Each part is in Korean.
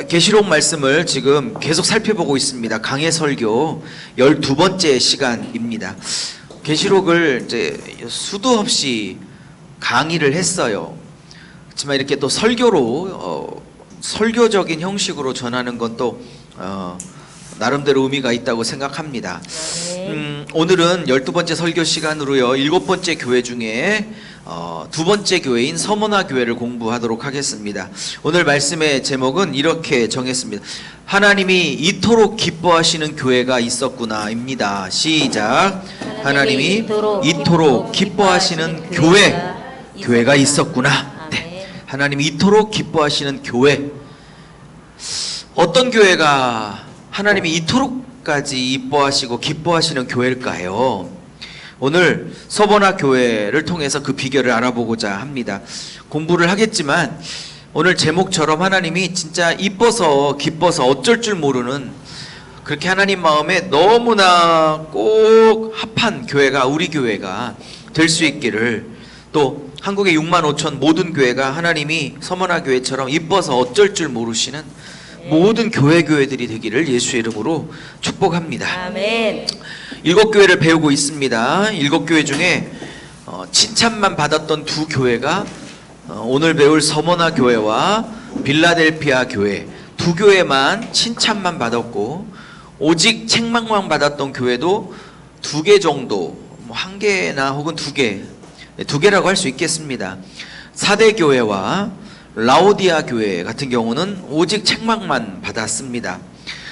계시록 말씀을 지금 계속 살펴보고 있습니다. 강해 설교 12번째 시간입니다. 계시록을 이제 수도 없이 강의를 했어요. 그렇지만 이렇게 또 설교로 설교적인 형식으로 전하는 건 또 나름대로 의미가 있다고 생각합니다. 오늘은 12번째 설교 시간으로요, 7번째 교회 중에 두 번째 교회인 서머나 교회를 공부하도록 하겠습니다. 오늘 말씀의 제목은 이렇게 정했습니다. 하나님이 이토록 기뻐하시는 교회가 있었구나입니다. 시작. 하나님이 이토록 기뻐하시는 교회가 있었구나. 네. 하나님이 이토록 기뻐하시는 교회. 어떤 교회가 하나님이 이토록까지 이뻐하시고 기뻐하시는 교회일까요? 오늘 서머나 교회를 통해서 그 비결을 알아보고자 합니다. 공부를 하겠지만 오늘 제목처럼 하나님이 진짜 이뻐서 기뻐서 어쩔 줄 모르는, 그렇게 하나님 마음에 너무나 꼭 합한 교회가 우리 교회가 될 수 있기를, 또 한국의 6만 5천 모든 교회가 하나님이 서머나 교회처럼 이뻐서 어쩔 줄 모르시는 모든 교회들이 되기를 예수의 이름으로 축복합니다. 아멘. 7교회를 배우고 있습니다. 7교회 중에 칭찬만 받았던 두 교회가 오늘 배울 서머나 교회와 빌라델피아 교회, 두 교회만 칭찬만 받았고, 오직 책망만 받았던 교회도 2개 정도, 1개나 혹은 2개, 2개라고 할 수 있겠습니다. 사대 교회와 라오디아 교회 같은 경우는 오직 책망만 받았습니다.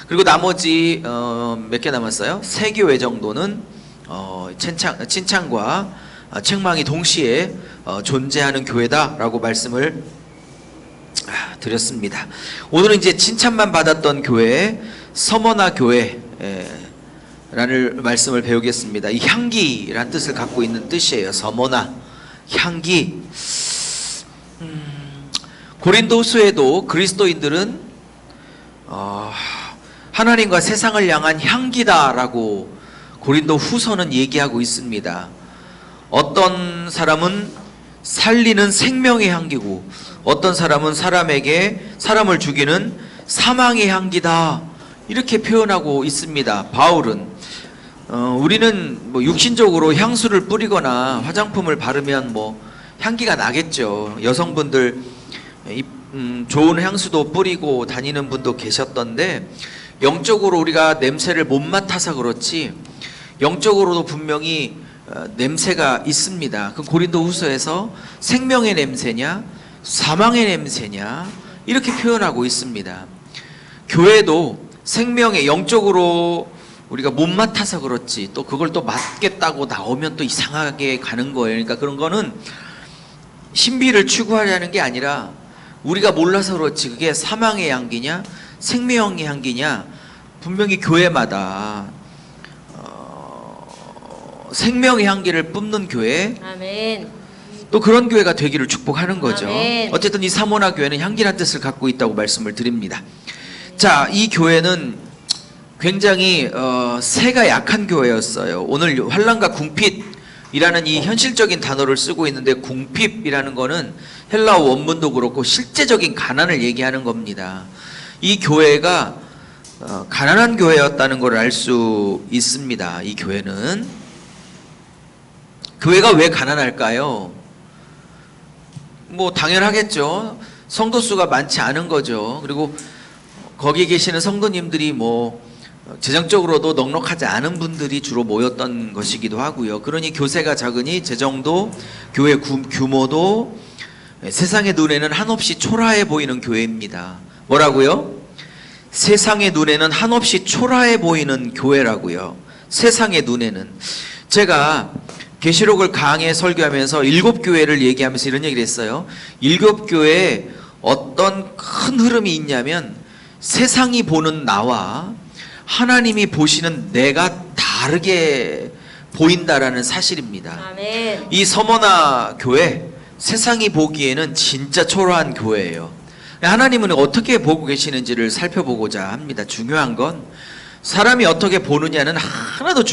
그리고 나머지 몇 개 남았어요? 3교회 정도는 칭찬과 책망이 동시에 존재하는 교회다라고 말씀을 드렸습니다. 오늘은 이제 칭찬만 받았던 교회, 서머나 교회라는 말씀을 배우겠습니다. 이 향기란 뜻을 갖고 있는 뜻이에요. 서머나, 향기. 고린도후서에도 그리스도인들은 하나님과 세상을 향한 향기다라고 고린도후서는 얘기하고 있습니다. 어떤 사람은 살리는 생명의 향기고, 어떤 사람은 사람을 죽이는 사망의 향기다, 이렇게 표현하고 있습니다. 바울은 우리는 뭐 육신적으로 향수를 뿌리거나 화장품을 바르면 향기가 나겠죠. 여성분들 좋은 향수도 뿌리고 다니는 분도 계셨던데, 영적으로 우리가 냄새를 못 맡아서 그렇지 영적으로도 분명히 냄새가 있습니다. 그 고린도후서에서 생명의 냄새냐 사망의 냄새냐 이렇게 표현하고 있습니다. 교회도 생명의, 영적으로 우리가 못 맡아서 그렇지 또 그걸 또 맡겠다고 나오면 또 이상하게 가는 거예요. 그러니까 그런 거는 신비를 추구하려는 게 아니라 우리가 몰라서 그렇지 그게 사망의 향기냐 생명의 향기냐, 분명히 교회마다 생명의 향기를 뿜는 교회, 아멘. 또 그런 교회가 되기를 축복하는 거죠. 아멘. 어쨌든 이 서머나 교회는 향기란 뜻을 갖고 있다고 말씀을 드립니다. 자, 이 교회는 굉장히 세가 약한 교회였어요. 오늘 환난과 궁핍이라는 이 현실적인 단어를 쓰고 있는데, 궁핍이라는 거는 헬라어 원문도 그렇고 실제적인 가난을 얘기하는 겁니다. 이 교회가 가난한 교회였다는 걸 알 수 있습니다. 이 교회는, 교회가 왜 가난할까요? 당연하겠죠. 성도 수가 많지 않은 거죠. 그리고 거기 계시는 성도님들이 재정적으로도 넉넉하지 않은 분들이 주로 모였던 것이기도 하고요. 그러니 교세가 작으니 재정도, 교회 규모도 세상의 눈에는 한없이 초라해 보이는 교회입니다. 뭐라고요? 세상의 눈에는 한없이 초라해 보이는 교회라고요. 세상의 눈에는. 제가 계시록을 강해 설교하면서 7교회를 얘기하면서 이런 얘기를 했어요. 7교회에 어떤 큰 흐름이 있냐면, 세상이 보는 나와 하나님이 보시는 내가 다르게 보인다라는 사실입니다. 아멘. 이 서머나 교회, 세상이 보기에는 진짜 초라한 교회예요. 하나님은 어떻게 보고 계시는지를 살펴보고자 합니다. 중요한 건 사람이 어떻게 보느냐는 하나도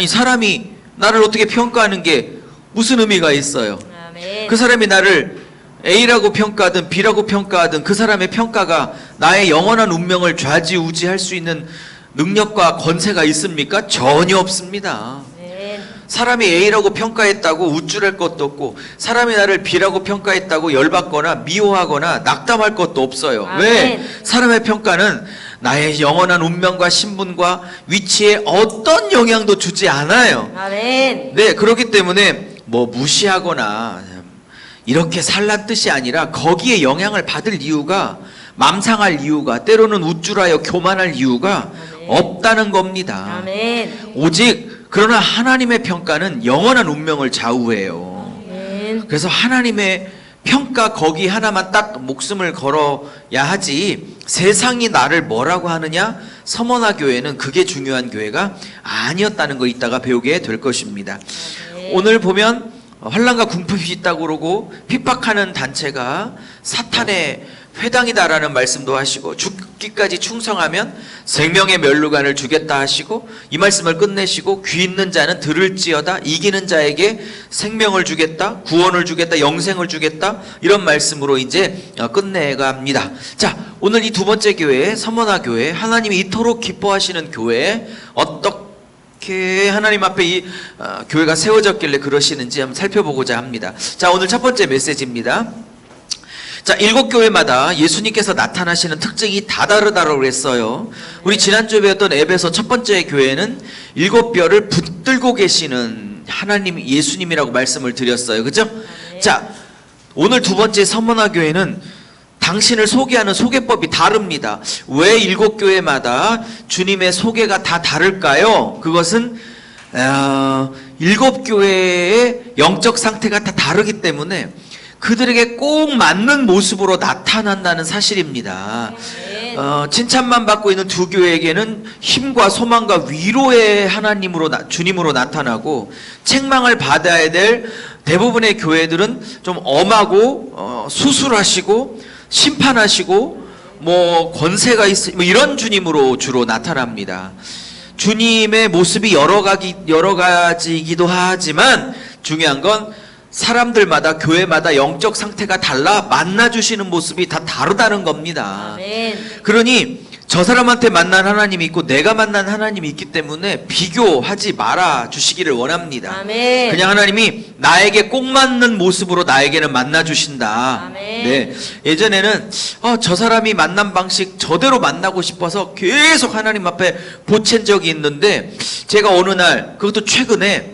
사람이 나를 어떻게 평가하는 게 무슨 의미가 있어요? 아멘. 그 사람이 나를 A라고 평가하든 B라고 평가하든 그 사람의 평가가 나의 영원한 운명을 좌지우지할 수 있는 능력과 권세가 있습니까? 전혀 없습니다. 사람이 A라고 평가했다고 우쭐할 것도 없고 사람이 나를 B라고 평가했다고 열받거나 미워하거나 낙담할 것도 없어요. 아멘. 왜? 사람의 평가는 나의 영원한 운명과 신분과 위치에 어떤 영향도 주지 않아요. 아멘. 네, 그렇기 때문에 뭐 무시하거나 이렇게 살란 뜻이 아니라 거기에 영향을 받을 이유가, 맘상할 이유가, 때로는 우쭐하여 교만할 이유가 아멘. 없다는 겁니다. 아멘. 오직 그러나 하나님의 평가는 영원한 운명을 좌우해요. 아멘. 그래서 하나님의 평가 거기 하나만 딱 목숨을 걸어야 하지, 세상이 나를 뭐라고 하느냐, 서머나 교회는 그게 중요한 교회가 아니었다는 거 이따가 배우게 될 것입니다. 아멘. 오늘 보면 환난과 궁핍이 있다고 그러고 핍박하는 단체가 사탄의 회당이다라는 말씀도 하시고, 죽기까지 충성하면 생명의 면류관을 주겠다 하시고, 이 말씀을 끝내시고 귀 있는 자는 들을지어다, 이기는 자에게 생명을 주겠다, 구원을 주겠다, 영생을 주겠다, 이런 말씀으로 이제 끝내갑니다. 자, 오늘 이 두 번째 교회, 서머나 교회, 하나님이 이토록 기뻐하시는 교회, 어떻게 하나님 앞에 이 교회가 세워졌길래 그러시는지 한번 살펴보고자 합니다. 자, 오늘 첫 번째 메시지입니다. 자, 7교회마다 예수님께서 나타나시는 특징이 다 다르다고 그랬어요. 우리 지난주에 배웠던 에베소 첫 번째 교회는 7별을 붙들고 계시는 하나님, 예수님이라고 말씀을 드렸어요. 그죠? 자, 오늘 두 번째 서머나 교회는 당신을 소개하는 소개법이 다릅니다. 왜 7교회마다 주님의 소개가 다 다를까요? 그것은 7교회의 영적 상태가 다 다르기 때문에 그들에게 꼭 맞는 모습으로 나타난다는 사실입니다. 칭찬만 받고 있는 두 교회에게는 힘과 소망과 위로의 하나님으로, 주님으로 나타나고, 책망을 받아야 될 대부분의 교회들은 좀 엄하고 수술하시고 심판하시고 뭐 권세가 뭐 이런 주님으로 주로 나타납니다. 주님의 모습이 여러 가지이기도 하지만 중요한 건 사람들마다, 교회마다 영적 상태가 달라 만나주시는 모습이 다 다르다는 겁니다. 아멘. 그러니 저 사람한테 만난 하나님이 있고 내가 만난 하나님이 있기 때문에 비교하지 말아 주시기를 원합니다. 아멘. 그냥 하나님이 나에게 꼭 맞는 모습으로 나에게는 만나주신다. 아멘. 네. 예전에는 저 사람이 만난 방식 저대로 만나고 싶어서 계속 하나님 앞에 보챈 적이 있는데, 제가 어느 날, 그것도 최근에,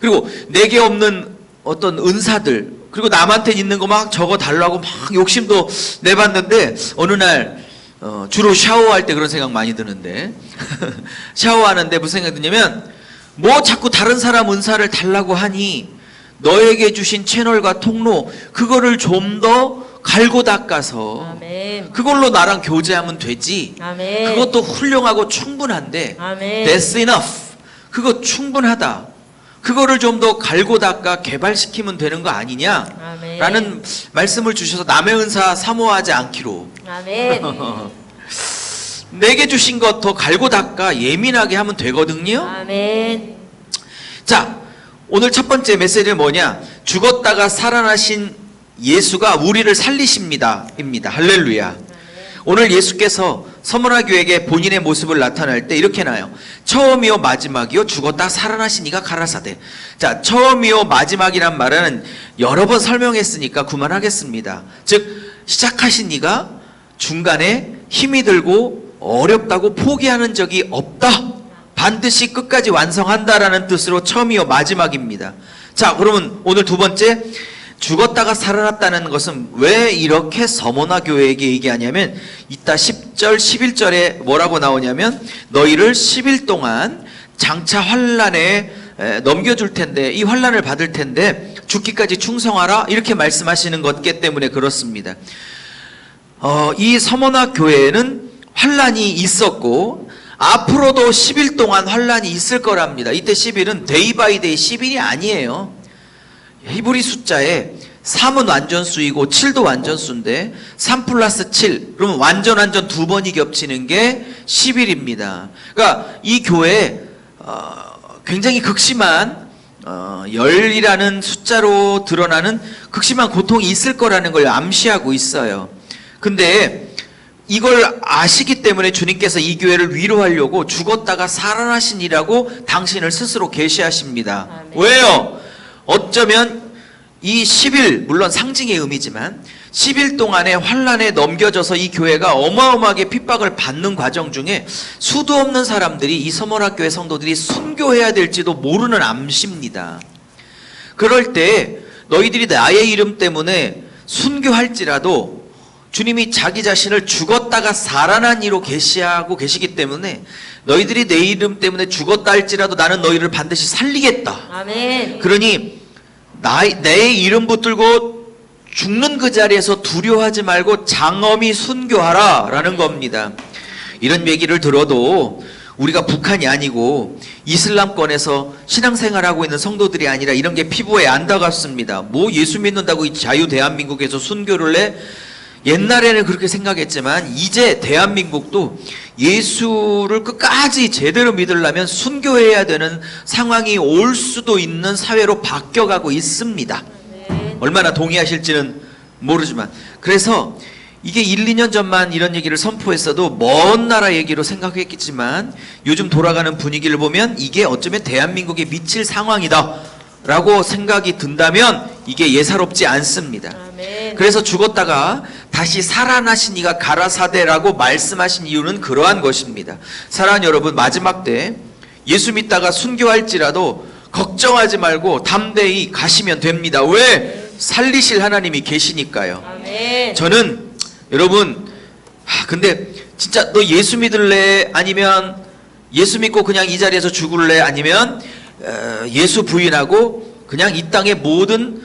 그리고 내게 없는 어떤 은사들, 그리고 남한테 있는 거 막 적어 달라고 막 욕심도 내봤는데, 어느 날 주로 샤워할 때 그런 생각 많이 드는데 샤워하는데 무슨 생각이 드냐면, 뭐 자꾸 다른 사람 은사를 달라고 하니 너에게 주신 채널과 통로, 그거를 좀 더 갈고 닦아서 아멘. 그걸로 나랑 교제하면 되지. 아멘. 그것도 훌륭하고 충분한데 아멘. That's enough. 그거 충분하다. 그거를 좀 더 갈고 닦아 개발시키면 되는 거 아니냐? 아멘. 라는 말씀을 주셔서 남의 은사 사모하지 않기로. 아멘. 내게 주신 것 더 갈고 닦아 예민하게 하면 되거든요. 아멘. 자, 오늘 첫 번째 메시지는 뭐냐? 죽었다가 살아나신 예수가 우리를 살리십니다. 입니다. 할렐루야. 오늘 예수께서 서머나 교회에게 본인의 모습을 나타낼 때 이렇게 나요. 처음이요 마지막이요 죽었다 살아나신 이가 가라사대. 자, 처음이요 마지막이란 말은 여러 번 설명했으니까 그만하겠습니다. 즉, 시작하신 이가 중간에 힘이 들고 어렵다고 포기하는 적이 없다. 반드시 끝까지 완성한다라는 뜻으로 처음이요 마지막입니다. 자, 그러면 오늘 두 번째, 죽었다가 살아났다는 것은 왜 이렇게 서머나 교회에게 얘기하냐면, 이따 10절 11절에 뭐라고 나오냐면, 너희를 10일 동안 장차 환란에 넘겨줄 텐데, 이 환란을 받을 텐데 죽기까지 충성하라, 이렇게 말씀하시는 것기 때문에 그렇습니다. 이 서머나 교회에는 환란이 있었고 앞으로도 10일 동안 환란이 있을 거랍니다. 이때 10일은 데이 바이 데이 10일이 아니에요. 히브리 숫자에 3은 완전수이고 7도 완전수인데 3 플러스 7, 그러면 완전 두 번이 겹치는 게 10일입니다. 그러니까 이 교회에 굉장히 극심한 열이라는 숫자로 드러나는 극심한 고통이 있을 거라는 걸 암시하고 있어요. 근데 이걸 아시기 때문에 주님께서 이 교회를 위로하려고 죽었다가 살아나신이라고 당신을 스스로 계시하십니다. 아멘. 왜요? 어쩌면 이 10일, 물론 상징의 의미지만 10일 동안의 환란에 넘겨져서 이 교회가 어마어마하게 핍박을 받는 과정 중에 수도 없는 사람들이 이 서머락교회 성도들이 순교해야 될지도 모르는 암시입니다. 그럴 때 너희들이 나의 이름 때문에 순교할지라도 주님이 자기 자신을 죽었다가 살아난 이로 계시하고 계시기 때문에 너희들이 내 이름 때문에 죽었다 할지라도 나는 너희를 반드시 살리겠다. 아멘. 그러니 내 이름 붙들고 죽는 그 자리에서 두려워하지 말고 장엄히 순교하라 라는 겁니다. 이런 얘기를 들어도 우리가 북한이 아니고 이슬람권에서 신앙생활하고 있는 성도들이 아니라 이런 게 피부에 안다갑습니다. 뭐 예수 믿는다고 이 자유 대한민국에서 순교를 해? 옛날에는 그렇게 생각했지만 이제 대한민국도 예수를 끝까지 제대로 믿으려면 순교해야 되는 상황이 올 수도 있는 사회로 바뀌어가고 있습니다. 얼마나 동의하실지는 모르지만, 그래서 이게 1, 2년 전만 이런 얘기를 선포했어도 먼 나라 얘기로 생각했겠지만 요즘 돌아가는 분위기를 보면 이게 어쩌면 대한민국에 미칠 상황이다 라고 생각이 든다면 이게 예사롭지 않습니다. 아멘. 그래서 죽었다가 다시 살아나신 이가 가라사대라고 말씀하신 이유는 그러한 것입니다. 사랑하는 여러분, 마지막 때 예수 믿다가 순교할지라도 걱정하지 말고 담대히 가시면 됩니다. 왜? 살리실 하나님이 계시니까요. 아멘. 저는 여러분, 근데 진짜 너 예수 믿을래? 아니면 예수 믿고 그냥 이 자리에서 죽을래? 아니면 예수 부인하고 그냥 이 땅의 모든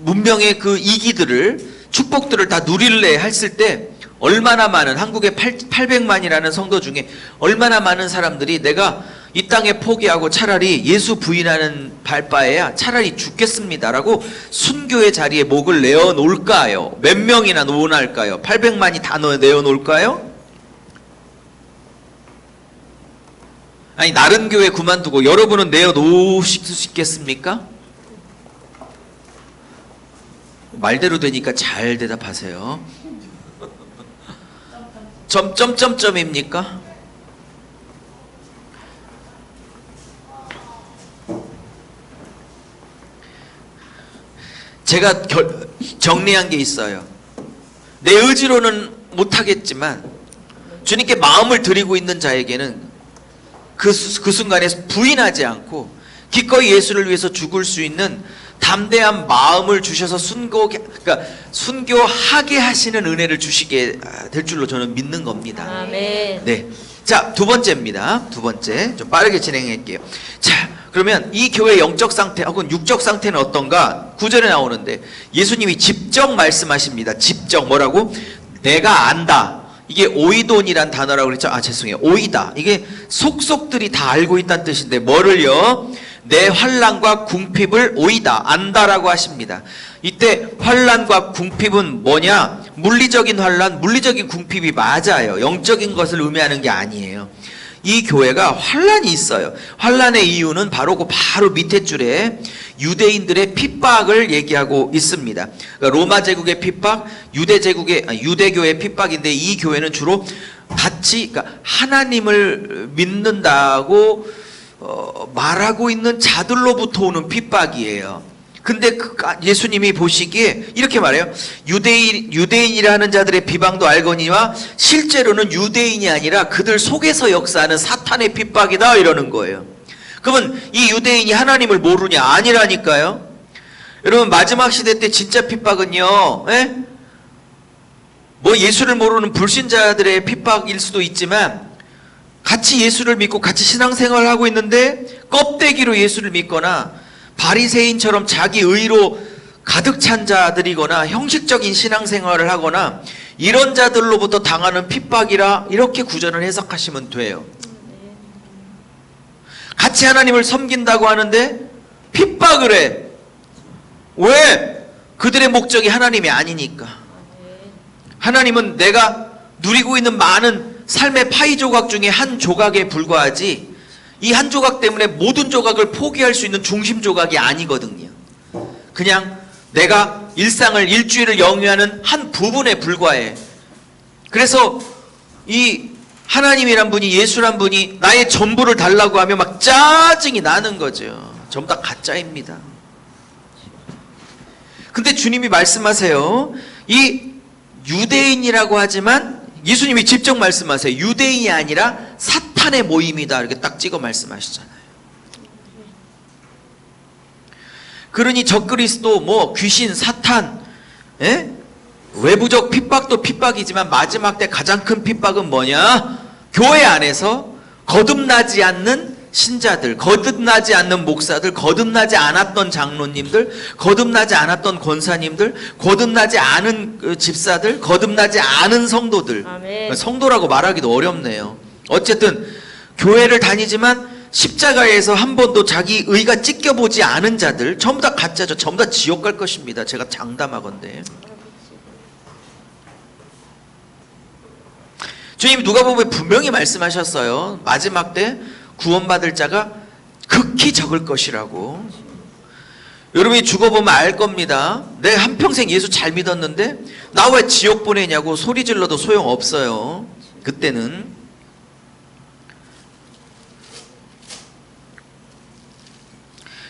문명의 그 이기들을, 축복들을 다 누릴래 했을 때 얼마나 많은, 한국의 800만이라는 성도 중에 얼마나 많은 사람들이 내가 이 땅에 포기하고 차라리 예수 부인하는 바에야 차라리 죽겠습니다라고 순교의 자리에 목을 내어놓을까요? 몇 명이나 놓을까요? 800만이 다 내어놓을까요? 아니, 나른 교회 그만두고 여러분은 내어놓으실 수 있겠습니까? 말대로 되니까 잘 대답하세요. 점점점점입니까? 제가 정리한 게 있어요. 내 의지로는 못하겠지만 주님께 마음을 드리고 있는 자에게는 그 순간에 부인하지 않고 기꺼이 예수를 위해서 죽을 수 있는 담대한 마음을 주셔서 순교하게 하시는 은혜를 주시게 될 줄로 저는 믿는 겁니다. 아멘. 네. 자, 두 번째입니다. 두 번째. 좀 빠르게 진행할게요. 자, 그러면 이 교회의 영적 상태 혹은 육적 상태는 어떤가? 9절에 나오는데 예수님이 직접 말씀하십니다. 직접 뭐라고? 내가 안다. 이게 오이돈이란 단어라고 그랬죠? 죄송해요. 오이다. 이게 속속들이 다 알고 있다는 뜻인데 뭐를요? 내 환난과 궁핍을 오이다, 안다라고 하십니다. 이때 환난과 궁핍은 뭐냐? 물리적인 환난, 물리적인 궁핍이 맞아요. 영적인 것을 의미하는 게 아니에요. 이 교회가 환난이 있어요. 환난의 이유는 바로 밑에 줄에 유대인들의 핍박을 얘기하고 있습니다. 그러니까 로마 제국의 핍박, 유대교의 핍박인데 이 교회는 주로 그러니까 하나님을 믿는다고 말하고 있는 자들로부터 오는 핍박이에요. 근데 예수님이 보시기에 이렇게 말해요. 유대인이라는 자들의 비방도 알거니와 실제로는 유대인이 아니라 그들 속에서 역사하는 사탄의 핍박이다 이러는 거예요. 그러면 이 유대인이 하나님을 모르냐? 아니라니까요. 여러분, 마지막 시대 때 진짜 핍박은요, 뭐 예수를 모르는 불신자들의 핍박일 수도 있지만 같이 예수를 믿고 같이 신앙생활을 하고 있는데 껍데기로 예수를 믿거나 바리새인처럼 자기 의로 가득 찬 자들이거나 형식적인 신앙생활을 하거나 이런 자들로부터 당하는 핍박이라 이렇게 구절을 해석하시면 돼요. 같이 하나님을 섬긴다고 하는데 핍박을 해. 왜? 그들의 목적이 하나님이 아니니까. 하나님은 내가 누리고 있는 많은 삶의 파이 조각 중에 한 조각에 불과하지 이 한 조각 때문에 모든 조각을 포기할 수 있는 중심 조각이 아니거든요. 그냥 내가 일상을 일주일을 영위하는 한 부분에 불과해. 그래서 이 하나님이란 분이, 예수란 분이 나의 전부를 달라고 하면 막 짜증이 나는 거죠. 전부 다 가짜입니다. 근데 주님이 말씀하세요. 이 유대인이라고 하지만 예수님이 직접 말씀하세요. 유대인이 아니라 사탄의 모임이다. 이렇게 딱 찍어 말씀하시잖아요. 그러니 적그리스도, 뭐 귀신, 사탄, 외부적 핍박도 핍박이지만 마지막 때 가장 큰 핍박은 뭐냐? 교회 안에서 거듭나지 않는 신자들, 거듭나지 않는 목사들, 거듭나지 않았던 장로님들, 거듭나지 않았던 권사님들, 거듭나지 않은 집사들, 거듭나지 않은 성도들. 아멘. 성도라고 말하기도 어렵네요. 어쨌든 교회를 다니지만 십자가에서 한 번도 자기 의가 찢겨보지 않은 자들, 전부 다 가짜죠. 전부 다 지옥 갈 것입니다. 제가 장담하건대. 주님 누가복음에 분명히 말씀하셨어요. 마지막 때 구원받을 자가 극히 적을 것이라고. 여러분이 죽어보면 알 겁니다. 내 한평생 예수 잘 믿었는데 나 왜 지옥 보내냐고 소리 질러도 소용없어요. 그때는.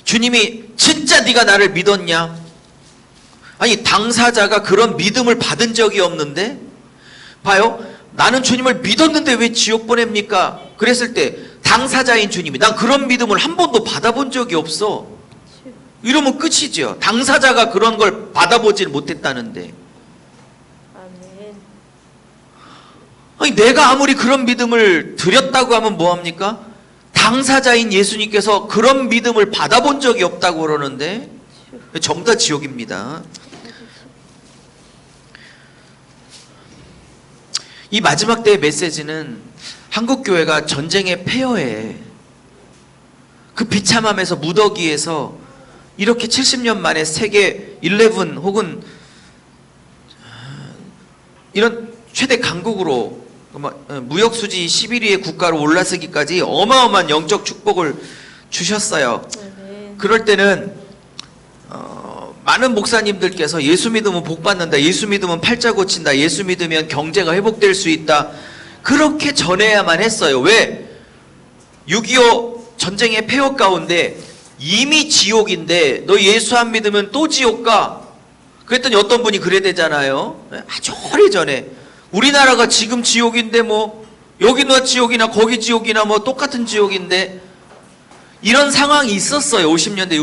주님이 진짜 네가 나를 믿었냐? 아니 당사자가 그런 믿음을 받은 적이 없는데 봐요. 나는 주님을 믿었는데 왜 지옥 보냅니까? 그랬을 때 당사자인 주님이 난 그런 믿음을 한 번도 받아본 적이 없어. 이러면 끝이죠. 당사자가 그런 걸 받아보질 못했다는데. 아멘. 아니 내가 아무리 그런 믿음을 드렸다고 하면 뭐합니까? 당사자인 예수님께서 그런 믿음을 받아본 적이 없다고 그러는데 전부 다 지옥입니다. 이 마지막 때의 메시지는 한국교회가 전쟁의 폐허에 그 비참함에서 무더기에서 이렇게 70년 만에 세계 11 혹은 이런 최대 강국으로 무역수지 11위의 국가로 올라서기까지 어마어마한 영적 축복을 주셨어요. 아멘. 그럴 때는 많은 목사님들께서 예수 믿으면 복 받는다, 예수 믿으면 팔자 고친다, 예수 믿으면 경제가 회복될 수 있다, 그렇게 전해야만 했어요. 왜? 6.25 전쟁의 폐허 가운데 이미 지옥인데 너 예수 안 믿으면 또 지옥 가. 그랬더니 어떤 분이 그래대잖아요. 아주 오래전에 우리나라가 지금 지옥인데 뭐 여기나 지옥이나 거기 지옥이나 뭐 똑같은 지옥인데, 이런 상황이 있었어요. 50년대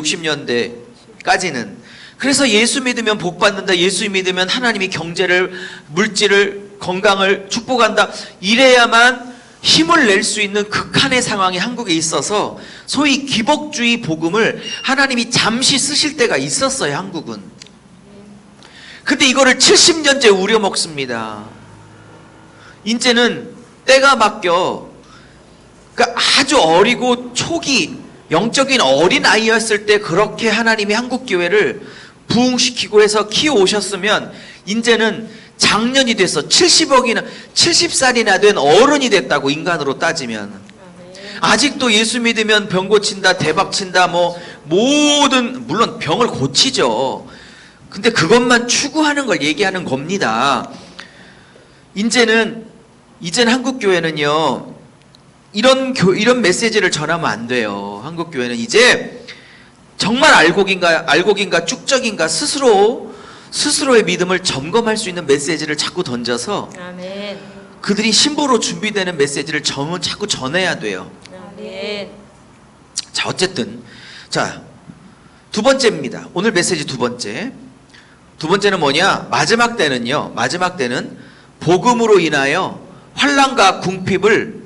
60년대까지는. 그래서 예수 믿으면 복 받는다, 예수 믿으면 하나님이 경제를, 물질을, 건강을 축복한다, 이래야만 힘을 낼 수 있는 극한의 상황이 한국에 있어서 소위 기복주의 복음을 하나님이 잠시 쓰실 때가 있었어요. 한국은. 근데 이거를 70년째 우려먹습니다. 이제는 때가 바뀌어. 그러니까 아주 어리고 초기 영적인 어린 아이였을 때 그렇게 하나님이 한국교회를 부흥시키고 해서 키워오셨으면 이제는 장년이 돼서 70살이나 된 어른이 됐다고, 인간으로 따지면. 아직도 예수 믿으면 병 고친다, 대박 친다, 뭐 모든, 물론 병을 고치죠. 근데 그것만 추구하는 걸 얘기하는 겁니다. 이제는 한국교회는요, 이런 메시지를 전하면 안 돼요. 한국교회는 이제 정말 알곡인가 쭉적인가 스스로의 믿음을 점검할 수 있는 메시지를 자꾸 던져서 아멘. 그들이 신부로 준비되는 메시지를 자꾸 전해야 돼요. 아멘. 자, 어쨌든 자, 두 번째입니다. 오늘 메시지 두 번째는 뭐냐? 마지막 때는 복음으로 인하여 환난과 궁핍을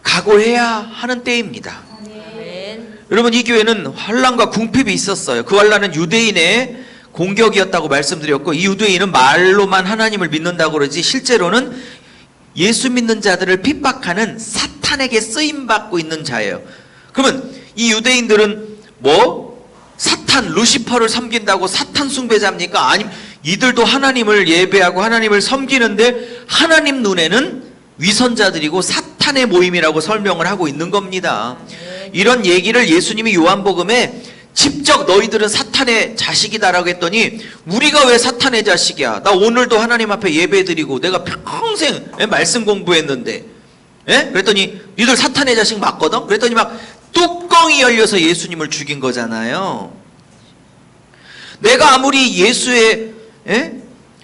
각오해야 하는 때입니다. 아멘. 여러분, 이 교회는 환난과 궁핍이 있었어요. 그 환난은 유대인의 공격이었다고 말씀드렸고, 이 유대인은 말로만 하나님을 믿는다고 그러지 실제로는 예수 믿는 자들을 핍박하는 사탄에게 쓰임받고 있는 자예요. 그러면 이 유대인들은 뭐 사탄, 루시퍼를 섬긴다고 사탄 숭배자입니까? 아니면 이들도 하나님을 예배하고 하나님을 섬기는데 하나님 눈에는 위선자들이고 사탄의 모임이라고 설명을 하고 있는 겁니다. 이런 얘기를 예수님이 요한복음에 직접 너희들은 사탄의 자식이다라고 했더니 우리가 왜 사탄의 자식이야? 나 오늘도 하나님 앞에 예배드리고 내가 평생 말씀 공부했는데, 그랬더니 니들 사탄의 자식 맞거든? 그랬더니 막 뚜껑이 열려서 예수님을 죽인 거잖아요. 내가 아무리 예수의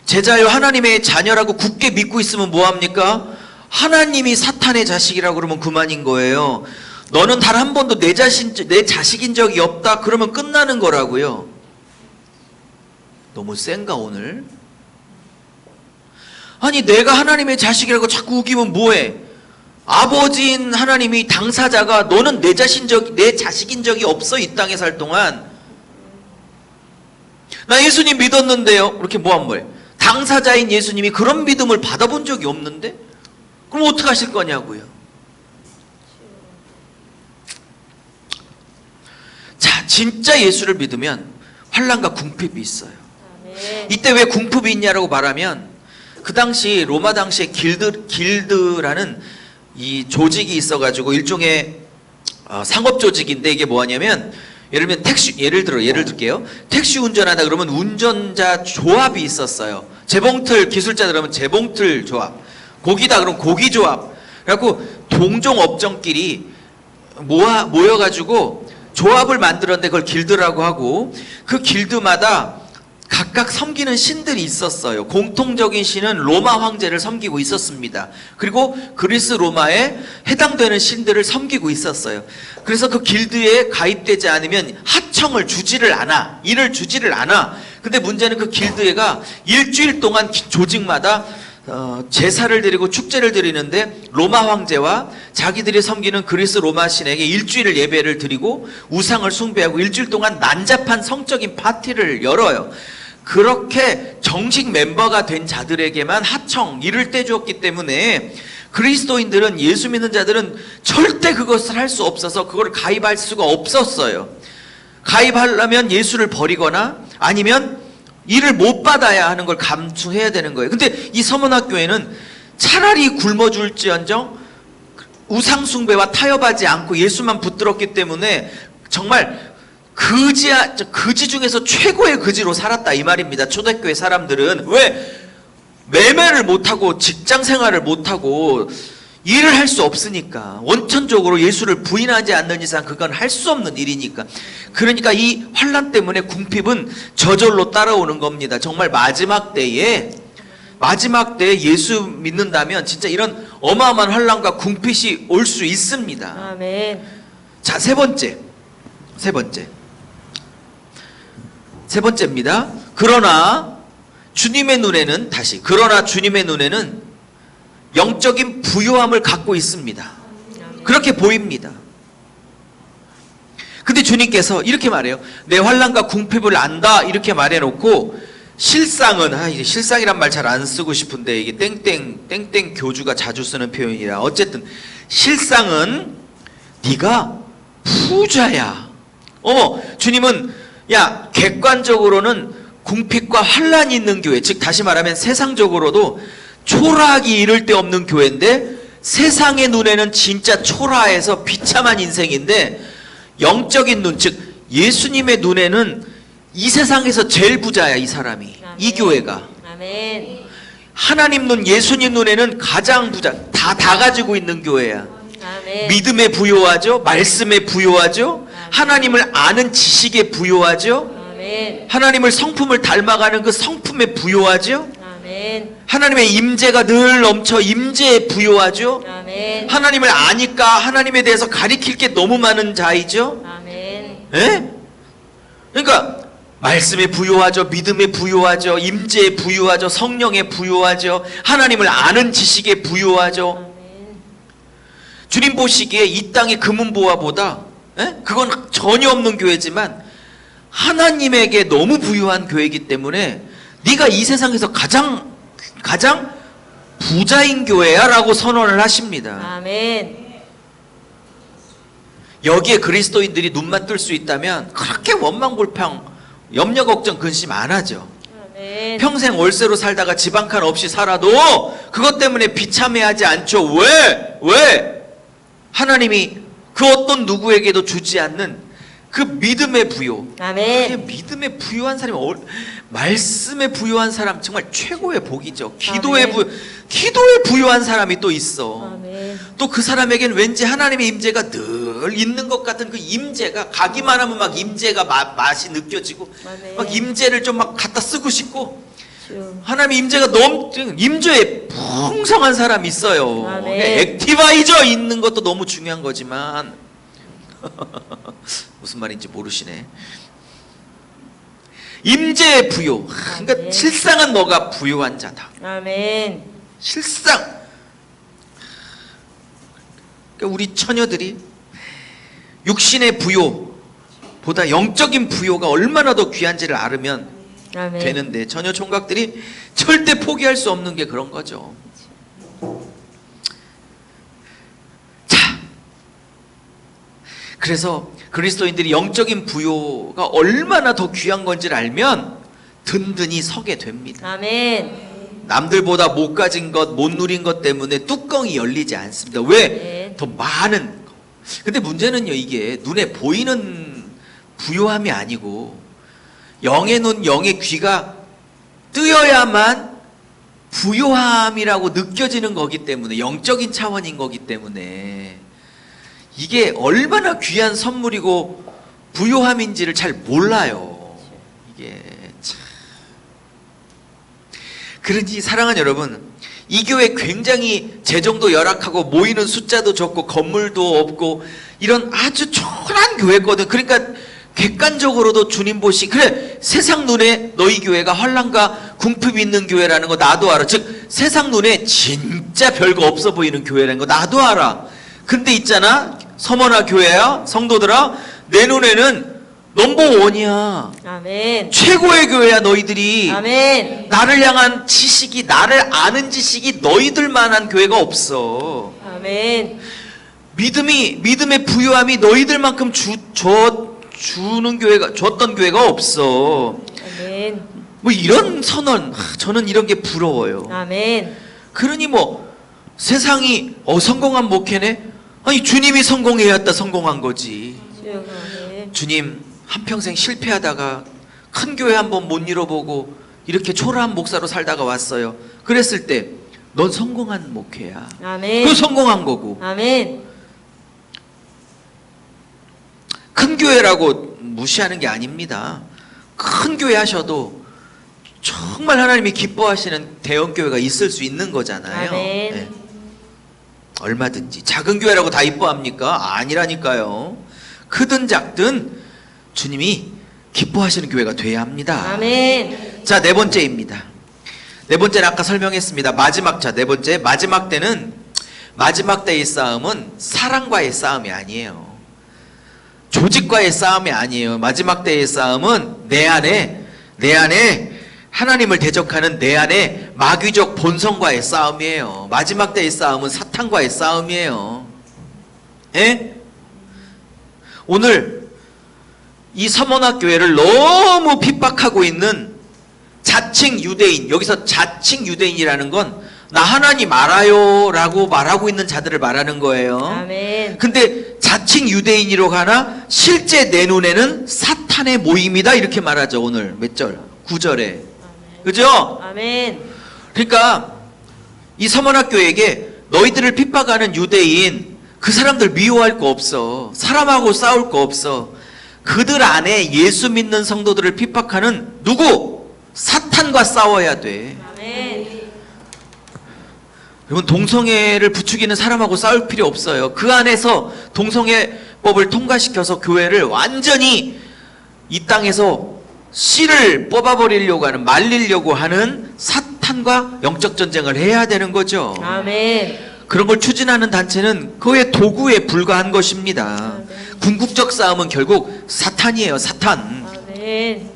제자요 하나님의 자녀라고 굳게 믿고 있으면 뭐합니까? 하나님이 사탄의 자식이라고 그러면 그만인 거예요. 너는 단 한 번도 내 자식인 적이 없다 그러면 끝나는 거라고요. 너무 센가 오늘? 아니 내가 하나님의 자식이라고 자꾸 우기면 뭐해? 아버지인 하나님이 당사자가 너는 내 자식인 적이 없어 이 땅에 살 동안. 나 예수님 믿었는데요. 이렇게 뭐한 거예요? 당사자인 예수님이 그런 믿음을 받아본 적이 없는데? 그럼 어떻게 하실 거냐고요. 자, 진짜 예수를 믿으면 환난과 궁핍이 있어요. 아멘. 이때 왜 궁핍이 있냐라고 말하면 그 당시 로마 당시에 길드라는 이 조직이 있어가지고 일종의 상업 조직인데 이게 뭐냐면 예를 들면 예를 들게요. 택시 운전하다 그러면 운전자 조합이 있었어요. 재봉틀 기술자들 그러면 재봉틀 조합, 고기다 그러면 고기 조합. 그래갖고 동종 업종끼리 모여가지고 조합을 만들었는데 그걸 길드라고 하고 그 길드마다 각각 섬기는 신들이 있었어요. 공통적인 신은 로마 황제를 섬기고 있었습니다. 그리고 그리스 로마에 해당되는 신들을 섬기고 있었어요. 그래서 그 길드에 가입되지 않으면 하청을 주지를 않아. 일을 주지를 않아. 근데 문제는 그 길드회가 일주일 동안 조직마다 제사를 드리고 축제를 드리는데 로마 황제와 자기들이 섬기는 그리스 로마 신에게 일주일 예배를 드리고 우상을 숭배하고 일주일 동안 난잡한 성적인 파티를 열어요. 그렇게 정식 멤버가 된 자들에게만 하청 일을 떼주었기 때문에 그리스도인들은 예수 믿는 자들은 절대 그것을 할 수 없어서 그걸 가입할 수가 없었어요. 가입하려면 예수를 버리거나 아니면 일을 못 받아야 하는 걸 감수해야 되는 거예요. 근데 이 서문학교에는 차라리 굶어줄지언정 우상숭배와 타협하지 않고 예수만 붙들었기 때문에 정말 그지 중에서 최고의 그지로 살았다 이 말입니다. 초대교회 사람들은 왜 매매를 못하고 직장 생활을 못하고 일을 할 수 없으니까 원천적으로 예수를 부인하지 않는 이상 그건 할 수 없는 일이니까. 그러니까 이 환난 때문에 궁핍은 저절로 따라오는 겁니다. 정말 마지막 때에 예수 믿는다면 진짜 이런 어마어마한 환난과 궁핍이 올 수 있습니다. 아멘. 자, 세 번째입니다. 그러나 주님의 눈에는 영적인 부요함을 갖고 있습니다. 그렇게 보입니다. 근데 주님께서 이렇게 말해요. 내 환난과 궁핍을 안다 이렇게 말해놓고 실상은 이제 실상이란 말 잘 안 쓰고 싶은데 이게 땡땡 교주가 자주 쓰는 표현이라 어쨌든 실상은 네가 부자야. 주님은 객관적으로는 궁핍과 환난이 있는 교회, 즉 다시 말하면 세상적으로도 초라하기 이를 데 없는 교회인데 세상의 눈에는 진짜 초라해서 비참한 인생인데 영적인 눈, 즉 예수님의 눈에는 이 세상에서 제일 부자야 이 사람이. 아멘. 이 교회가. 아멘. 하나님 눈, 예수님 눈에는 가장 부자, 다 가지고 있는 교회야. 아멘. 믿음에 부요하죠. 말씀에 부요하죠. 하나님을 아는 지식에 부요하죠. 아멘. 하나님을 성품을 닮아가는 그 성품에 부요하죠. 아멘. 하나님의 임재가 늘 넘쳐 임재에 부요하죠. 아멘. 하나님을 아니까 하나님에 대해서 가리킬 게 너무 많은 자이죠. 아멘. 그러니까 말씀에 부요하죠. 믿음에 부요하죠. 임재에 부요하죠. 성령에 부요하죠. 하나님을 아는 지식에 부요하죠. 아멘. 주님 보시기에 이 땅의 금은보화보다 그건 전혀 없는 교회지만 하나님에게 너무 부유한 교회이기 때문에 네가 이 세상에서 가장 부자인 교회야 라고 선언을 하십니다. 아멘. 여기에 그리스도인들이 눈만 뜰 수 있다면 그렇게 원망불평 염려 걱정 근심 안 하죠. 아멘. 평생 월세로 살다가 집 한 칸 없이 살아도 그것 때문에 비참해하지 않죠. 왜? 하나님이 그 어떤 누구에게도 주지 않는 그 믿음의 부요. 아멘. 믿음에 부유한 사람이 말씀에 부유한 사람 정말 최고의 복이죠. 기도에 아멘. 기도에 부유한 사람이 또 있어. 아멘. 또 그 사람에겐 왠지 하나님의 임재가 늘 있는 것 같은 그 임재가, 가기만 하면 막 임재가 맛이 느껴지고 아멘. 막 임재를 좀 막 갖다 쓰고 싶고 주. 하나님의 임재가 임재에 풍성한 사람이 있어요. 아멘. 액티바이저 있는 것도 너무 중요한 거지만 무슨 말인지 모르시네. 임재의 부요. 그러니까 아멘. 실상은 너가 부유한 자다. 아멘. 실상. 그러니까 우리 처녀들이 육신의 부요보다 영적인 부요가 얼마나 더 귀한지를 알으면 아멘. 되는데 처녀 총각들이 절대 포기할 수 없는 게 그런 거죠. 자, 그래서 그리스도인들이 영적인 부요가 얼마나 더 귀한 건지를 알면 든든히 서게 됩니다. 아멘. 남들보다 못 가진 것, 못 누린 것 때문에 뚜껑이 열리지 않습니다. 왜? 네. 더 많은 거. 근데 문제는요, 이게 눈에 보이는 부요함이 아니고 영의 눈, 영의 귀가 뜨여야만 부요함이라고 느껴지는 거기 때문에, 영적인 차원인 거기 때문에 이게 얼마나 귀한 선물이고 부요함인지를 잘 몰라요. 이게 참. 그러니 사랑하는 여러분, 이 교회 굉장히 재정도 열악하고 모이는 숫자도 적고 건물도 없고 이런 아주 초라한 교회거든. 그러니까 객관적으로도 주님 보시, 그래, 세상 눈에 너희 교회가 환난과 궁핍이 있는 교회라는 거 나도 알아. 즉 세상 눈에 진짜 별거 없어 보이는 교회라는 거 나도 알아. 근데 있잖아, 서머나 교회야, 성도들아, 내 눈에는 넘버원이야. 아멘. 최고의 교회야 너희들이. 아멘. 나를 향한 지식이, 나를 아는 지식이 너희들만한 교회가 없어. 아멘. 믿음의 부유함이 너희들만큼 주는 교회가, 줬던 교회가 없어. 아멘. 뭐 이런 선언, 저는 이런 게 부러워요. 아멘. 그러니 뭐 세상이 성공한 목회네? 아니 주님이 성공해야 했다 성공한 거지. 주. 아멘. 주님 한평생 실패하다가 큰 교회 한번 못 이뤄보고 이렇게 초라한 목사로 살다가 왔어요. 그랬을 때 넌 성공한 목회야. 아멘. 그 성공한 거고. 아멘. 큰 교회라고 무시하는 게 아닙니다. 큰 교회 하셔도 정말 하나님이 기뻐하시는 대형 교회가 있을 수 있는 거잖아요. 아멘. 네. 얼마든지. 작은 교회라고 다 이뻐합니까? 아니라니까요. 크든 작든 주님이 기뻐하시는 교회가 돼야 합니다. 아멘. 자, 네 번째입니다. 네 번째는 아까 설명했습니다. 마지막 자, 네 번째. 마지막 때는, 마지막 때의 싸움은 사랑과의 싸움이 아니에요. 조직과의 싸움이 아니에요. 마지막 때의 싸움은 내 안에 하나님을 대적하는 내 안에 마귀적 본성과의 싸움이에요. 마지막 때의 싸움은 사탄과의 싸움이에요. 예? 오늘 이 서머나 교회를 너무 핍박하고 있는 자칭 유대인, 여기서 자칭 유대인이라는 건 나 하나님 알아요 라고 말하고 있는 자들을 말하는 거예요. 아멘. 근데 자칭 유대인이로 가나 실제 내 눈에는 사탄의 모임이다 이렇게 말하죠. 오늘 몇 절? 9절에. 그죠? 아멘. 그러니까 이 서머나 교회에게 너희들을 핍박하는 유대인, 그 사람들 미워할 거 없어. 사람하고 싸울 거 없어. 그들 안에 예수 믿는 성도들을 핍박하는 누구? 사탄과 싸워야 돼. 아멘. 여러분, 동성애를 부추기는 사람하고 싸울 필요 없어요. 그 안에서 동성애법을 통과시켜서 교회를 완전히 이 땅에서 씨를 뽑아버리려고 하는, 말리려고 하는 사탄과 영적 전쟁을 해야 되는 거죠. 아멘. 그런 걸 추진하는 단체는 그의 도구에 불과한 것입니다. 궁극적 싸움은 결국 사탄이에요. 사탄. 아멘.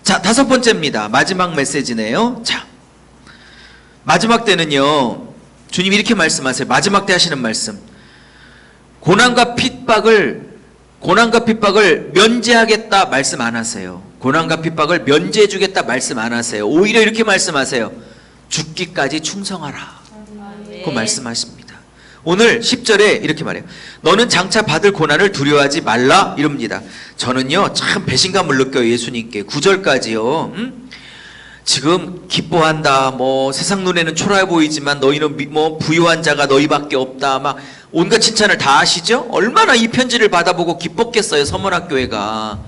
자, 다섯 번째입니다. 마지막 메시지네요. 자, 마지막 때는요, 주님이 이렇게 말씀하세요. 마지막 때 하시는 말씀. 고난과 핍박을 면제하겠다 말씀 안 하세요. 고난과 핍박을 면제해 주겠다 말씀 안 하세요. 오히려 이렇게 말씀하세요. 죽기까지 충성하라. 그 말씀하십니다. 오늘 10절에 이렇게 말해요. 너는 장차 받을 고난을 두려워하지 말라 이럽니다. 저는요 참 배신감을 느껴요. 예수님께 9절까지요. 지금 기뻐한다. 뭐 세상 눈에는 초라해 보이지만 너희는 뭐 부유한 자가 너희밖에 없다. 막 온갖 칭찬을 다 하시죠. 얼마나 이 편지를 받아보고 기뻤겠어요. 서문학교회가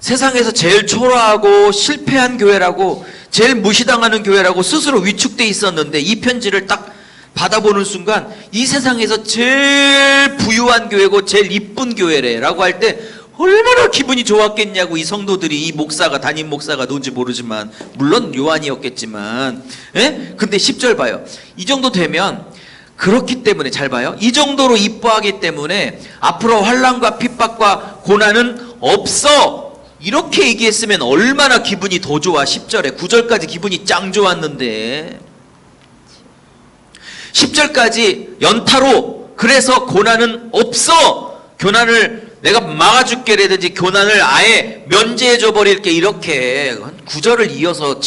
세상에서 제일 초라하고 실패한 교회라고, 제일 무시당하는 교회라고 스스로 위축돼 있었는데 이 편지를 딱 받아보는 순간 이 세상에서 제일 부유한 교회고 제일 이쁜 교회래라고 할 때 얼마나 기분이 좋았겠냐고. 이 성도들이, 이 목사가, 담임 목사가 누군지 모르지만 물론 요한이었겠지만, 예? 근데 10절 봐요. 이 정도 되면, 그렇기 때문에 잘 봐요. 이 정도로 이뻐하기 때문에 앞으로 환난과 핍박과 고난은 없어, 이렇게 얘기했으면 얼마나 기분이 더 좋아. 10절에 9절까지 기분이 짱 좋았는데 10절까지 연타로 그래서 고난은 없어, 고난을 내가 막아줄게라든지 교난을 아예 면제해줘 버릴게, 이렇게 9절을 이어서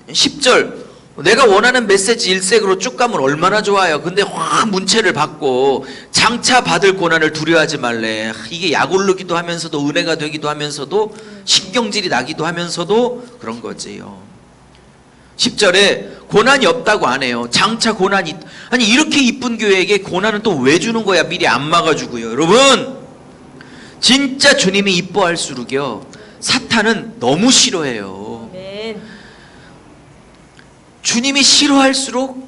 10절 내가 원하는 메시지 일색으로 쭉 가면 얼마나 좋아요. 근데 확 문체를 받고 장차 받을 고난을 두려워하지 말래. 이게 약 오르기도 하면서도 은혜가 되기도 하면서도 신경질이 나기도 하면서도 그런 거지요. 10절에 고난이 없다고 안 해요. 장차 고난이, 아니 이렇게 이쁜 교회에게 고난은 또 왜 주는 거야? 미리 안 막아주고요. 여러분 진짜 주님이 이뻐할수록요 사탄은 너무 싫어해요. 아멘. 주님이 싫어할수록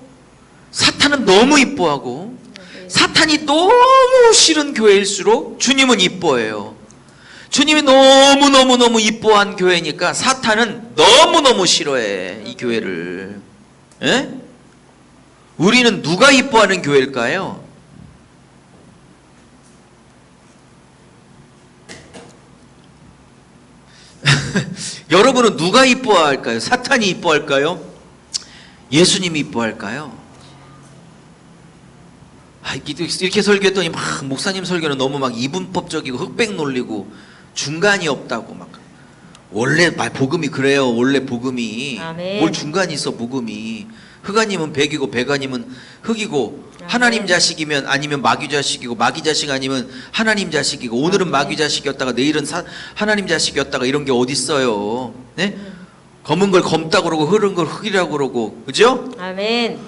사탄은 너무 이뻐하고, 사탄이 너무 싫은 교회일수록 주님은 이뻐해요. 주님이 너무너무너무 이뻐한 교회니까 사탄은 너무너무 싫어해 이 교회를. 에? 우리는 누가 이뻐하는 교회일까요? 여러분은 누가 이뻐할까요? 사탄이 이뻐할까요? 예수님이 이뻐할까요? 이렇게 설교했더니 막 목사님 설교는 너무 막 이분법적이고 흑백 놀리고 중간이 없다고 막. 원래 복음이 그래요. 원래 복음이. 아멘. 뭘 중간이 있어. 복음이 흑아님은 백이고 백아님은 흑이고, 아멘. 하나님 자식이면 아니면 마귀 자식이고, 마귀 자식 아니면 하나님 자식이고, 오늘은 아멘. 마귀 자식이었다가 내일은 하나님 자식이었다가 이런 게 어딨어요. 네? 검은 걸 검다 그러고 흐른 걸 흑이라고 그러고, 그죠? 아멘.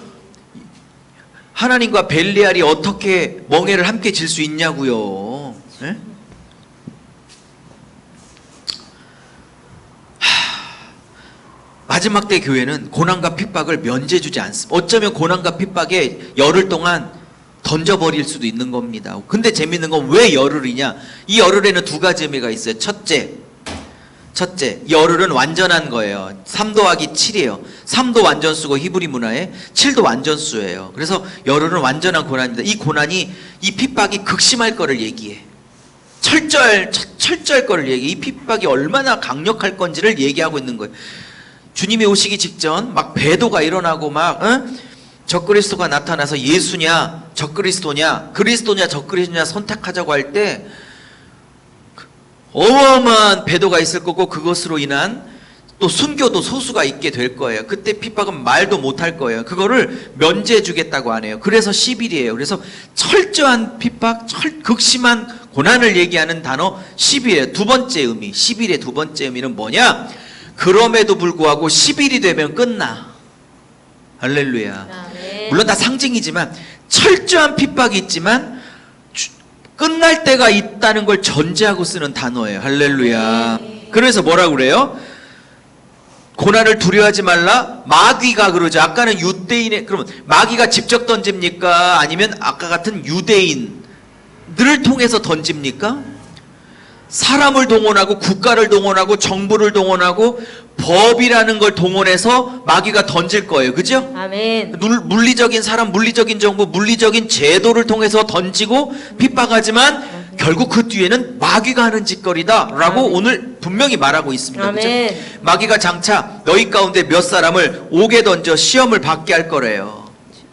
하나님과 벨리알이 어떻게 멍해를 함께 질 수 있냐고요. 네? 마지막 때 교회는 고난과 핍박을 면제해주지 않습니다. 어쩌면 고난과 핍박에 열흘 동안 던져버릴 수도 있는 겁니다. 근데 재밌는 건 왜 열흘이냐? 이 열흘에는 두 가지 의미가 있어요. 첫째, 열흘은 완전한 거예요. 3 더하기 7이에요. 3도 완전수고 히브리 문화에 7도 완전수예요. 그래서 열흘은 완전한 고난입니다. 이 고난이, 이 핍박이 극심할 거를 얘기해. 철저할 거를 얘기해. 이 핍박이 얼마나 강력할 건지를 얘기하고 있는 거예요. 주님이 오시기 직전 막 배도가 일어나고 막 적그리스도가 나타나서 예수냐 적그리스도냐, 그리스도냐 적그리스도냐 선택하자고 할 때 어마어마한 배도가 있을 거고, 그것으로 인한 또 순교도 소수가 있게 될 거예요. 그때 핍박은 말도 못할 거예요. 그거를 면제해 주겠다고 하네요. 그래서 10일이에요. 그래서 철저한 핍박, 극심한 고난을 얘기하는 단어 10일이에요. 두 번째 의미, 10일의 두 번째 의미는 뭐냐? 그럼에도 불구하고 10일이 되면 끝나. 할렐루야. 아멘. 물론 다 상징이지만 철저한 핍박이 있지만 끝날 때가 있다는 걸 전제하고 쓰는 단어예요. 할렐루야. 그래서 뭐라고 그래요? 고난을 두려워하지 말라. 마귀가 그러죠. 아까는 유대인의, 그러면 마귀가 직접 던집니까? 아니면 아까 같은 유대인들을 통해서 던집니까? 사람을 동원하고 국가를 동원하고 정부를 동원하고 법이라는 걸 동원해서 마귀가 던질 거예요. 그죠? 아멘. 물리적인 사람, 물리적인 정부, 물리적인 제도를 통해서 던지고 핍박하지만 결국 그 뒤에는 마귀가 하는 짓거리다 라고 아멘. 오늘 분명히 말하고 있습니다. 아멘. 그죠? 마귀가 장차 너희 가운데 몇 사람을 옥에 던져 시험을 받게 할 거래요.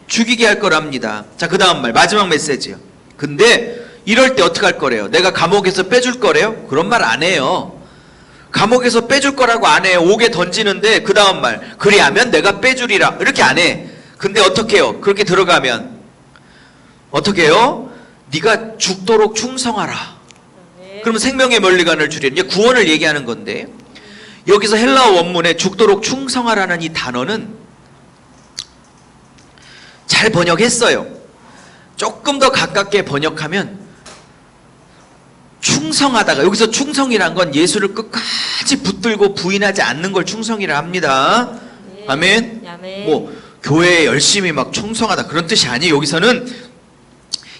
죽이게 할 거랍니다. 자, 그 다음 말, 마지막 메시지요. 근데 이럴 때 어떻게 할 거래요? 내가 감옥에서 빼줄 거래요? 그런 말 안 해요. 감옥에서 빼줄 거라고 안 해요. 옥에 던지는데 그 다음 말, 그리하면 내가 빼주리라, 이렇게 안 해. 근데 어떻게 해요? 그렇게 들어가면 어떻게 해요? 네가 죽도록 충성하라. 아멘. 그러면 생명의 멀리간을 주리라. 이제 구원을 얘기하는 건데, 여기서 헬라어 원문에 죽도록 충성하라는 이 단어는 잘 번역했어요. 조금 더 가깝게 번역하면 충성하다가, 여기서 충성이란 건 예수를 끝까지 붙들고 부인하지 않는 걸 충성이라 합니다. 아멘. 아멘. 뭐 교회에 열심히 막 충성하다 그런 뜻이 아니에요. 여기서는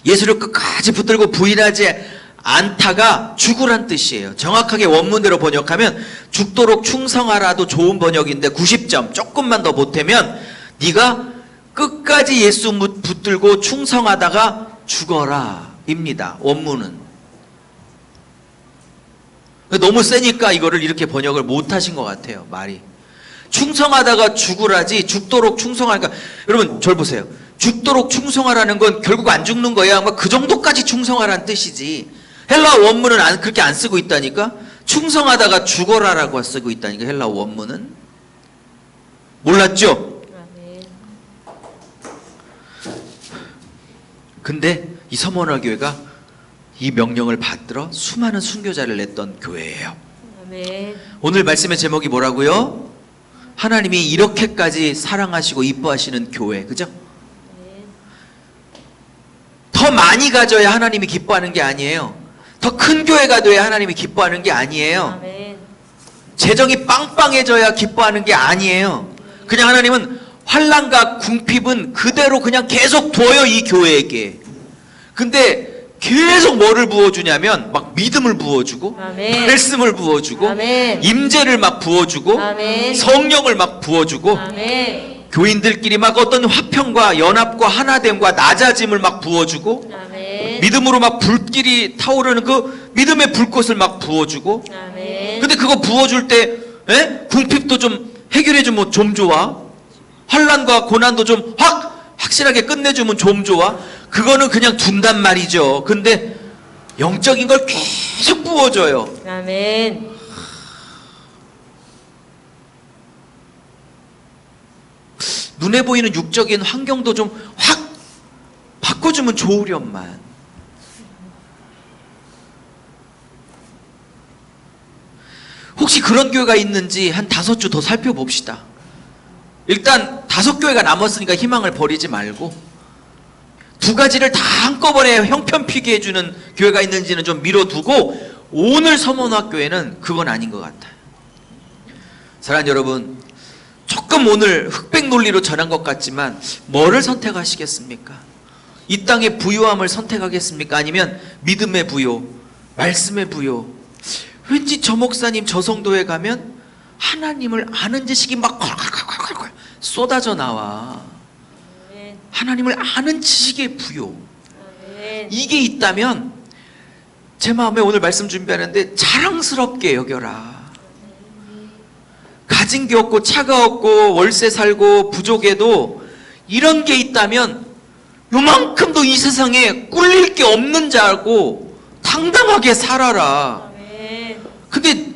예수를 끝까지 붙들고 부인하지 않다가 죽으란 뜻이에요. 정확하게 원문대로 번역하면 죽도록 충성하라도 좋은 번역인데 90점 조금만 더 보태면 네가 끝까지 예수 붙들고 충성하다가 죽어라 입니다. 원문은. 너무 세니까 이거를 이렇게 번역을 못하신 것 같아요. 말이. 충성하다가 죽으라지 죽도록 충성하니까, 여러분 절 보세요. 죽도록 충성하라는 건 결국 안 죽는 거야. 아마 그 정도까지 충성하라는 뜻이지. 헬라어 원문은 그렇게 안 쓰고 있다니까. 충성하다가 죽어라라고 쓰고 있다니까. 헬라어 원문은. 몰랐죠? 아멘. 근데 이 서머너 교회가 이 명령을 받들어 수많은 순교자를 냈던 교회예요. 아멘. 오늘 말씀의 제목이 뭐라고요? 하나님이 이렇게까지 사랑하시고 이뻐하시는 교회, 그죠? 아멘. 더 많이 가져야 하나님이 기뻐하는 게 아니에요. 더 큰 교회가 돼야 하나님이 기뻐하는 게 아니에요. 아멘. 재정이 빵빵해져야 기뻐하는 게 아니에요. 그냥 하나님은 환난과 궁핍은 그대로 그냥 계속 둬요, 이 교회에게. 근데 계속 뭐를 부어주냐면 막 믿음을 부어주고, 아멘. 말씀을 부어주고, 아멘. 임재를 막 부어주고, 아멘. 성령을 막 부어주고, 아멘. 교인들끼리 막 어떤 화평과 연합과 하나됨과 낮아짐을 막 부어주고, 아멘. 믿음으로 막 불길이 타오르는 그 믿음의 불꽃을 막 부어주고. 아멘. 근데 그거 부어줄 때 궁핍도 좀 해결해주면 좀 좋아. 환난과 고난도 좀 확실하게 끝내주면 좀 좋아. 그거는 그냥 둔단 말이죠. 근데 영적인 걸 계속 부어줘요. 아멘. 눈에 보이는 육적인 환경도 좀 확 바꿔주면 좋으련만. 혹시 그런 교회가 있는지 한 5주 더 살펴봅시다. 일단 5교회가 남았으니까 희망을 버리지 말고 2가지를 다 한꺼번에 형편피게 해주는 교회가 있는지는 좀 미뤄두고, 오늘 서문학교회는 그건 아닌 것 같아요. 사랑하는 여러분, 조금 오늘 흑백 논리로 전한 것 같지만 뭐를 선택하시겠습니까? 이 땅의 부요함을 선택하겠습니까? 아니면 믿음의 부요, 말씀의 부요? 왠지 저 목사님 저 성도에 가면 하나님을 아는 지식이 막 콸콸콸콸콸 쏟아져 나와. 아멘. 하나님을 아는 지식의 부요. 아멘. 이게 있다면 제 마음에 오늘 말씀 준비하는데 자랑스럽게 여겨라. 가진 게 없고 차가 없고 월세 살고 부족해도 이런 게 있다면 요만큼도 이 세상에 꿀릴 게 없는 자고 당당하게 살아라. 아멘. 근데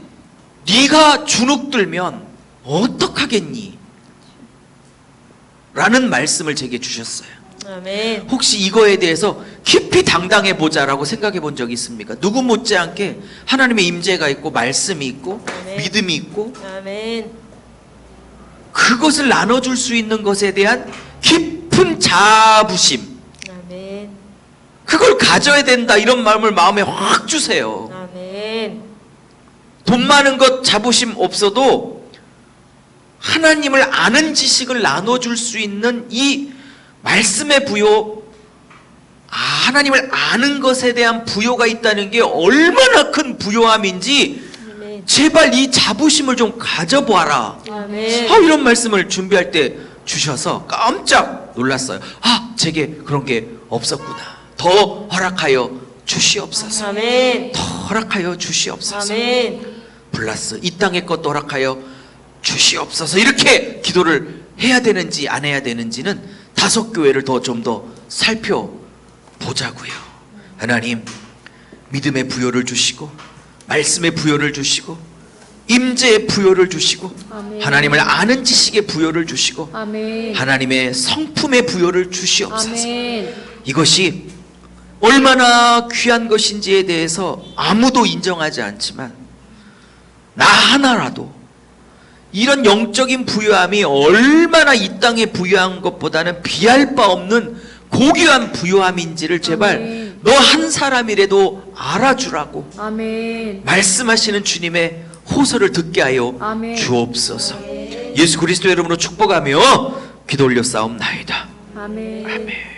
네가 주눅들면 어떡하겠니? 라는 말씀을 제게 주셨어요. 아멘. 혹시 이거에 대해서 깊이 당당해 보자라고 생각해 본 적이 있습니까? 누구 못지않게 하나님의 임재가 있고 말씀이 있고 아멘. 믿음이 있고 아멘. 그것을 나눠줄 수 있는 것에 대한 깊은 자부심, 아멘. 그걸 가져야 된다, 이런 마음을 마음에 확 주세요. 아멘. 돈 많은 것 자부심 없어도 하나님을 아는 지식을 나눠줄 수 있는 이 말씀의 부요, 하나님을 아는 것에 대한 부요가 있다는 게 얼마나 큰 부요함인지 아멘. 제발 이 자부심을 좀 가져봐라. 아멘. 이런 말씀을 준비할 때 주셔서 깜짝 놀랐어요. 제게 그런 게 없었구나. 더 허락하여 주시옵소서. 아멘. 더 허락하여 주시옵소서. 아멘. 플러스 이 땅의 것도 허락하여 주시옵소서. 이렇게 기도를 해야 되는지 안 해야 되는지는 5교회를 좀 더 살펴보자고요. 하나님, 믿음의 부요를 주시고 말씀의 부요를 주시고 임재의 부요를 주시고 아멘. 하나님을 아는 지식의 부요를 주시고 아멘. 하나님의 성품의 부요를 주시옵소서. 아멘. 이것이 얼마나 귀한 것인지에 대해서 아무도 인정하지 않지만 나 하나라도 이런 영적인 부유함이 얼마나 이 땅에 부유한 것보다는 비할 바 없는 고귀한 부유함인지를 제발 아멘. 너 한 사람이라도 알아주라고 아멘. 말씀하시는 주님의 호소를 듣게 하여 아멘. 주옵소서. 예수 그리스도의 이름으로 축복하며 기도 올려 싸움나이다. 아멘. 아멘.